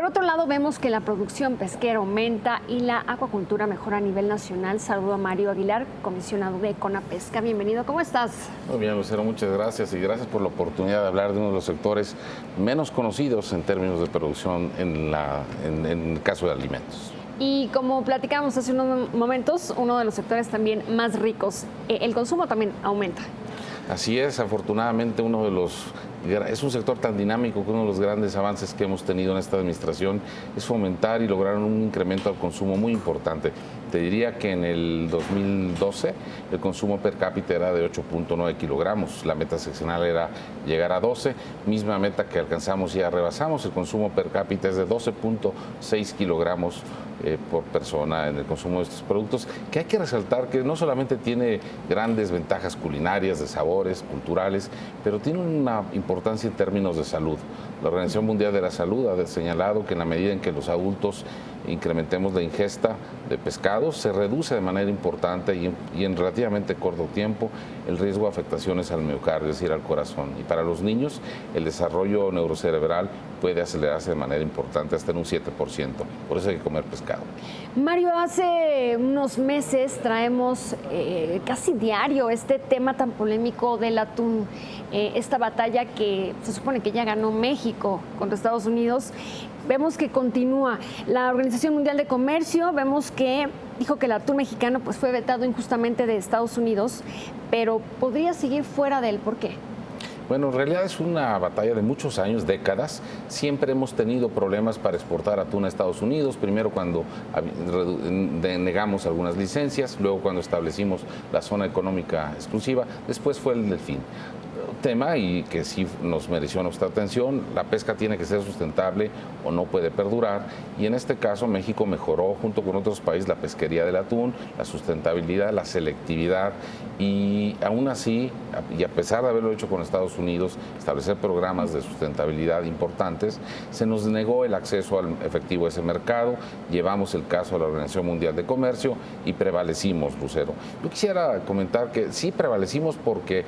otro lado, vemos que la producción pesquera aumenta y la acuacultura mejora a nivel nacional. Saludo a Mario Aguilar, comisionado de Conapesca. Bienvenido, ¿cómo estás? Muy bien, Lucero, muchas gracias y gracias por la oportunidad de hablar de uno de los sectores menos conocidos en términos de producción en el caso de alimentos. Y como platicábamos hace unos momentos, uno de los sectores también más ricos, el consumo también aumenta. Así es, afortunadamente es un sector tan dinámico que uno de los grandes avances que hemos tenido en esta administración es fomentar y lograr un incremento al consumo muy importante. Te diría que en el 2012 el consumo per cápita era de 8.9 kilogramos, la meta seccional era llegar a 12, misma meta que alcanzamos y ya rebasamos. El consumo per cápita es de 12.6 kilogramos por persona en el consumo de estos productos, que hay que resaltar que no solamente tiene grandes ventajas culinarias, de sabores, culturales, pero tiene una importancia en términos de salud. La Organización Mundial de la Salud ha señalado que en la medida en que los adultos incrementemos la ingesta de pescados, se reduce de manera importante y en relativamente corto tiempo el riesgo de afectaciones al miocardio, es decir, al corazón. Y para los niños, el desarrollo neurocerebral puede acelerarse de manera importante hasta en un 7%. Por eso hay que comer pescado. Mario, hace unos meses traemos casi diario este tema tan polémico del atún, esta batalla que se supone que ya ganó México contra Estados Unidos. Vemos que continúa. La Organización Mundial de Comercio, vemos que dijo que el atún mexicano pues, fue vetado injustamente de Estados Unidos, pero podría seguir fuera de él. ¿Por qué? Bueno, en realidad es una batalla de muchos años, décadas. Siempre hemos tenido problemas para exportar atún a Estados Unidos. Primero cuando denegamos algunas licencias, luego cuando establecimos la zona económica exclusiva, después fue el delfín. Tema y que sí nos mereció nuestra atención, la pesca tiene que ser sustentable o no puede perdurar, y en este caso México mejoró junto con otros países la pesquería del atún, la sustentabilidad, la selectividad, y aún así, y a pesar de haberlo hecho con Estados Unidos, establecer programas de sustentabilidad importantes, se nos negó el acceso al efectivo de ese mercado. Llevamos el caso a la Organización Mundial de Comercio y prevalecimos, Lucero. Yo quisiera comentar que sí prevalecimos porque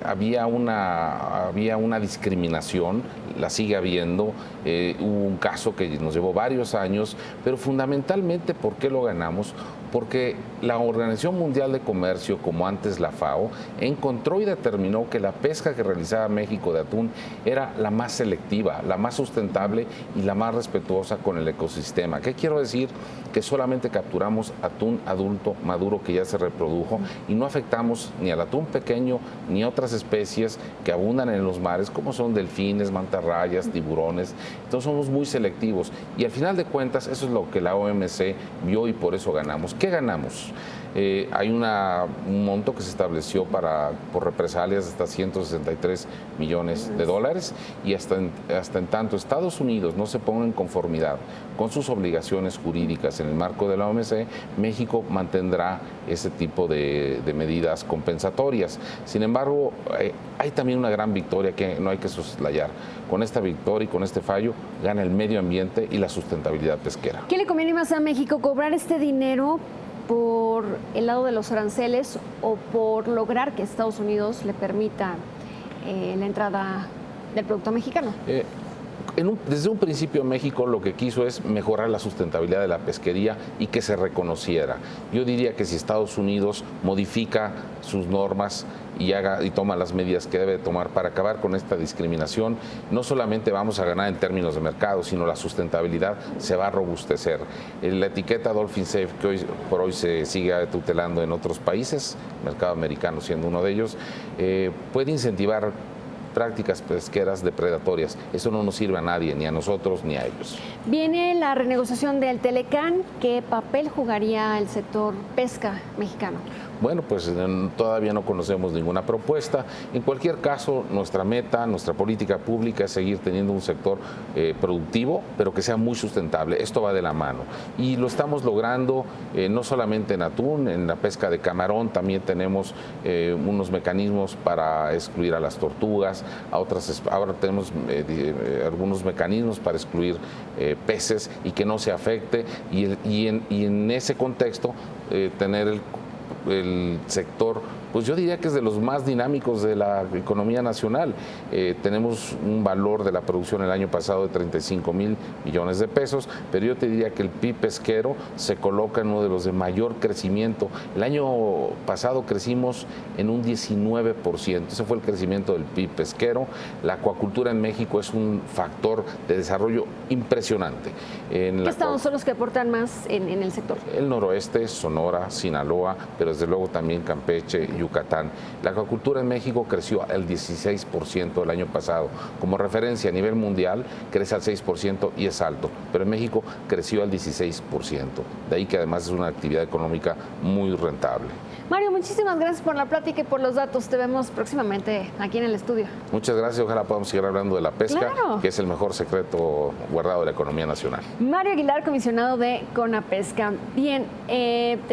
había una discriminación, la sigue habiendo. Hubo un caso que nos llevó varios años, pero fundamentalmente, ¿por qué lo ganamos? Porque la Organización Mundial de Comercio, como antes la FAO, encontró y determinó que la pesca que realizaba México de atún era la más selectiva, la más sustentable y la más respetuosa con el ecosistema. ¿Qué quiero decir? Que solamente capturamos atún adulto maduro que ya se reprodujo y no afectamos ni al atún pequeño ni a otras especies que abundan en los mares, como son delfines, mantarrayas, tiburones. Entonces somos muy selectivos y al final de cuentas eso es lo que la OMC vio y por eso ganamos. ¿Qué ganamos? Hay un monto que se estableció por represalias hasta 163 millones de dólares y hasta en tanto Estados Unidos no se ponga en conformidad con sus obligaciones jurídicas en el marco de la OMC, México mantendrá ese tipo de medidas compensatorias. Sin embargo, hay también una gran victoria que no hay que soslayar. Con esta victoria y con este fallo gana el medio ambiente y la sustentabilidad pesquera. ¿Qué le conviene más a México, cobrar este dinero por el lado de los aranceles o por lograr que Estados Unidos le permita la entrada del producto mexicano? Desde un principio México lo que quiso es mejorar la sustentabilidad de la pesquería y que se reconociera. Yo diría que si Estados Unidos modifica sus normas y toma las medidas que debe tomar para acabar con esta discriminación, no solamente vamos a ganar en términos de mercado, sino la sustentabilidad se va a robustecer. La etiqueta Dolphin Safe, que hoy por hoy se sigue tutelando en otros países, el mercado americano siendo uno de ellos, puede incentivar prácticas pesqueras depredatorias. Eso no nos sirve a nadie, ni a nosotros ni a ellos. Viene la renegociación del Telecán. ¿Qué papel jugaría el sector pesca mexicano? Bueno, pues todavía no conocemos ninguna propuesta. En cualquier caso, nuestra meta, nuestra política pública es seguir teniendo un sector productivo, pero que sea muy sustentable. Esto va de la mano. Y lo estamos logrando no solamente en atún, en la pesca de camarón también tenemos unos mecanismos para excluir a las tortugas, ahora tenemos algunos mecanismos para excluir peces y que no se afecte. Y en ese contexto tener el sector, pues yo diría que es de los más dinámicos de la economía nacional. Tenemos un valor de la producción el año pasado de 35,000 millones de pesos, pero yo te diría que el PIB pesquero se coloca en uno de los de mayor crecimiento. El año pasado crecimos en un 19%, ese fue el crecimiento del PIB pesquero. La acuacultura en México es un factor de desarrollo impresionante. ¿Qué estados son los que aportan más en el sector? El noroeste, Sonora, Sinaloa, pero desde luego también Campeche, Yucatán. La acuacultura en México creció al 16% el año pasado. Como referencia a nivel mundial, crece al 6% y es alto, pero en México creció al 16%. De ahí que además es una actividad económica muy rentable. Mario, muchísimas gracias por la plática y por los datos. Te vemos próximamente aquí en el estudio. Muchas gracias. Ojalá podamos seguir hablando de la pesca, claro, que es el mejor secreto guardado de la economía nacional. Mario Aguilar, comisionado de CONAPESCA. Bien, tenemos